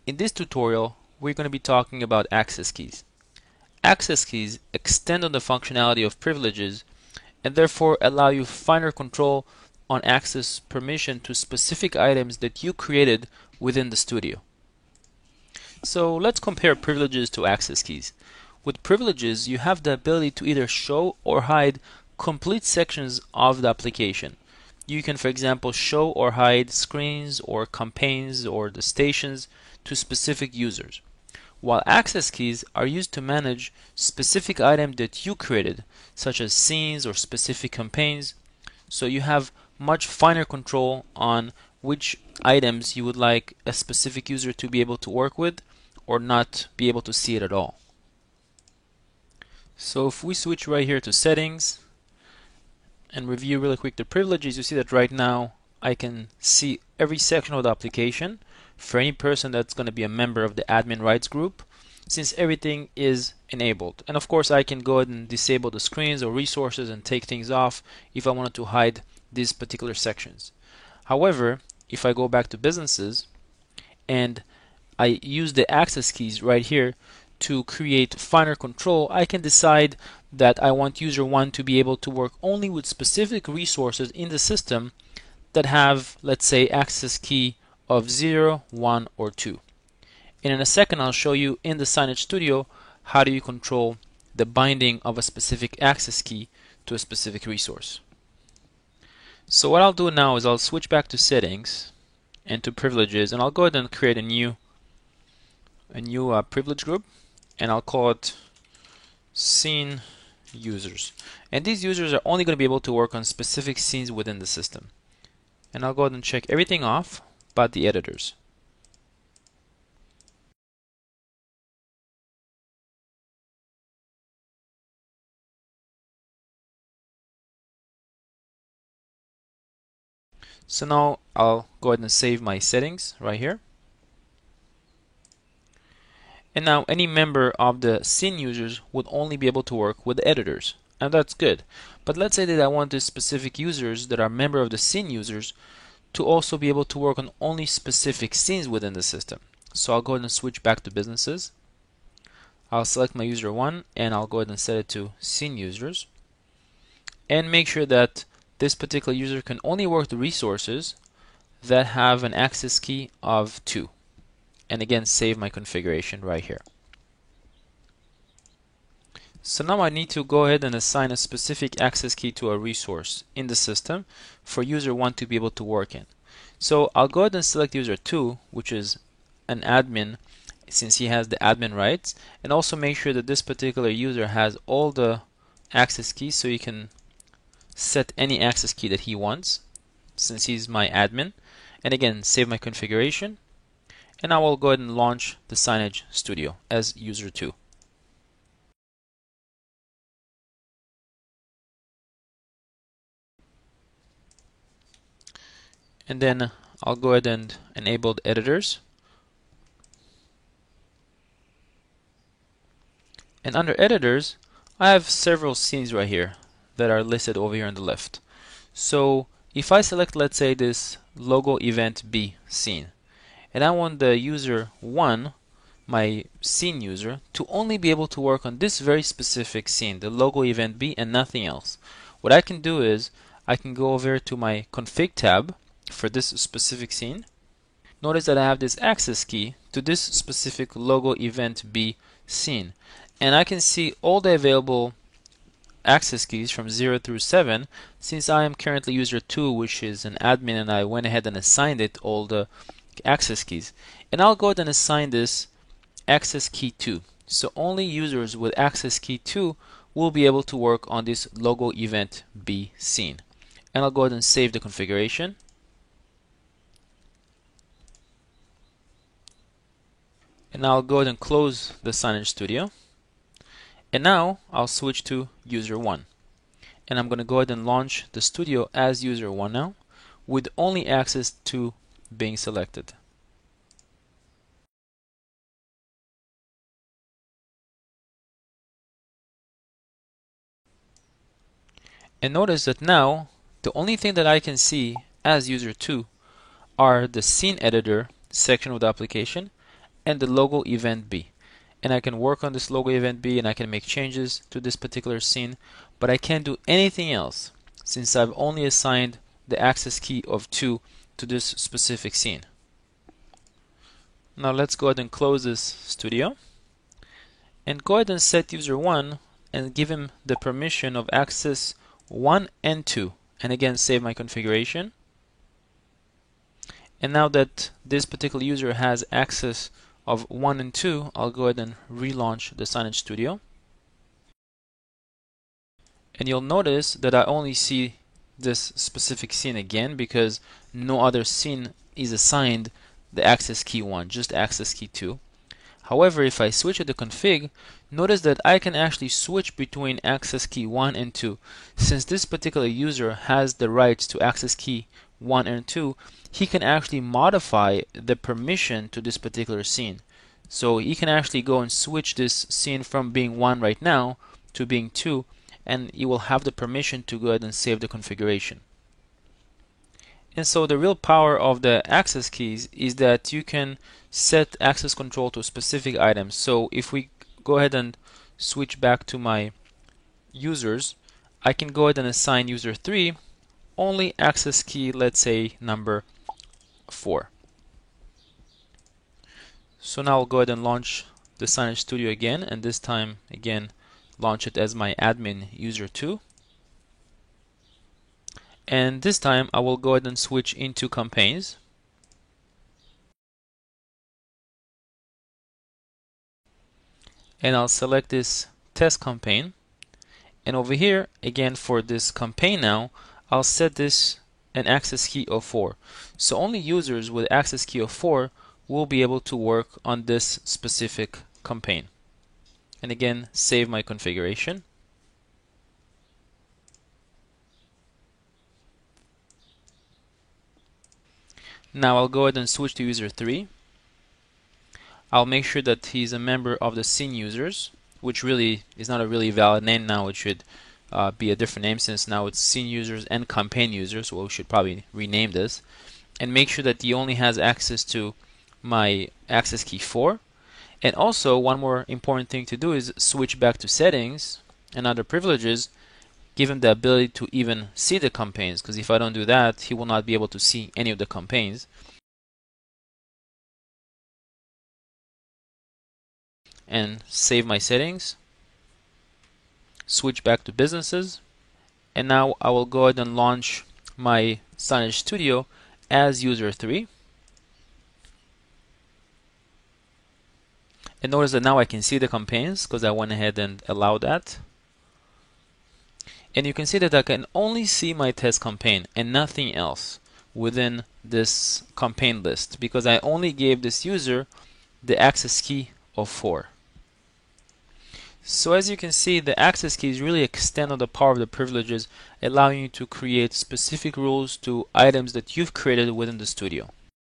In this tutorial, we're going to be talking about access keys. Access keys extend on the functionality of privileges and therefore allow you finer control on access permission to specific items that you created within the studio. So let's compare privileges to access keys. With privileges, you have the ability to either show or hide complete sections of the application. You can, for example, show or hide screens or campaigns or the stations to specific users. While access keys are used to manage specific items that you created, such as scenes or specific campaigns, so you have much finer control on which items you would like a specific user to be able to work with or not be able to see it at all. So if we switch right here to settings and review really quick the privileges, you see that right now I can see every section of the application for any person that's going to be a member of the admin rights group, since everything is enabled. And of course I can go ahead and disable the screens or resources and take things off if I wanted to hide these particular sections. However, if I go back to businesses and I use the access keys right here to create finer control, I can decide that I want user 1 to be able to work only with specific resources in the system that have, let's say, access key of 0, 1, or 2. And in a second I'll show you in the Signage Studio how do you control the binding of a specific access key to a specific resource. So what I'll do now is I'll switch back to settings and to privileges, and I'll go ahead and create a new privilege group, and I'll call it scene users. And these users are only going to be able to work on specific scenes within the system. And I'll go ahead and check everything off but the editors. So now I'll go ahead and save my settings right here. And now any member of the scene users would only be able to work with the editors. And that's good. But let's say that I want these specific users that are member of the scene users to also be able to work on only specific scenes within the system. So I'll go ahead and switch back to businesses. I'll select my user 1 and I'll go ahead and set it to scene users. And make sure that this particular user can only work the resources that have an access key of 2. And again, save my configuration right here. So now I need to go ahead and assign a specific access key to a resource in the system for user 1 to be able to work in. So I'll go ahead and select user 2, which is an admin, since he has the admin rights, and also make sure that this particular user has all the access keys, so you can set any access key that he wants since he's my admin. And again, save my configuration, and I will go ahead and launch the Signage Studio as user 2. And then I'll go ahead and enable the editors. And under editors, I have several scenes right here that are listed over here on the left. So if I select, let's say, this logo event B scene, and I want the user 1, my scene user, to only be able to work on this very specific scene, the logo event B, and nothing else. What I can do is I can go over to my config tab for this specific scene. Notice that I have this access key to this specific logo event B scene, and I can see all the available access keys from 0 through 7, since I am currently user 2, which is an admin, and I went ahead and assigned it all the access keys. And I'll go ahead and assign this access key 2. So only users with access key 2 will be able to work on this logo event B scene. And I'll go ahead and save the configuration. And now I'll go ahead and close the Signage Studio. And now I'll switch to user 1. And I'm going to go ahead and launch the studio as user 1 now, with only access to being selected. And notice that now the only thing that I can see as user 2 are the scene editor section of the application and the logo event B. And I can work on this logo event B and I can make changes to this particular scene, but I can't do anything else since I've only assigned the access key of 2 to this specific scene. Now let's go ahead and close this studio and go ahead and set user 1 and give him the permission of access 1 and 2, and again save my configuration. And now that this particular user has access of 1 and 2, I'll go ahead and relaunch the Signage Studio. And you'll notice that I only see this specific scene again because no other scene is assigned the access key 1, just access key 2. However, if I switch to the config, notice that I can actually switch between access key 1 and 2. Since this particular user has the rights to access key 1 and 2, he can actually modify the permission to this particular scene. So he can actually go and switch this scene from being 1 right now to being 2, and you will have the permission to go ahead and save the configuration. And so the real power of the access keys is that you can set access control to specific items. So if we go ahead and switch back to my users, I can go ahead and assign user 3 only access key, let's say number 4. So now I'll go ahead and launch the Signage Studio again, and this time again launch it as my admin user 2. And this time I will go ahead and switch into campaigns. And I'll select this test campaign. And over here, again for this campaign now, I'll set this an access key of 4. So only users with access key of 4 will be able to work on this specific campaign. And again, save my configuration. Now I'll go ahead and switch to user 3. I'll make sure that he's a member of the scene users, which really is not a really valid name now. It should be a different name since now it's scene users and campaign users, so we should probably rename this. And make sure that he only has access to my access key 4. And also one more important thing to do is switch back to settings and other privileges, give him the ability to even see the campaigns, because if I don't do that, he will not be able to see any of the campaigns. And save my settings, switch back to businesses, and now I will go ahead and launch my Signage Studio as user 3. And notice that now I can see the campaigns because I went ahead and allowed that. And you can see that I can only see my test campaign and nothing else within this campaign list because I only gave this user the access key of 4. So as you can see, the access keys really extend on the power of the privileges, allowing you to create specific rules to items that you've created within the studio.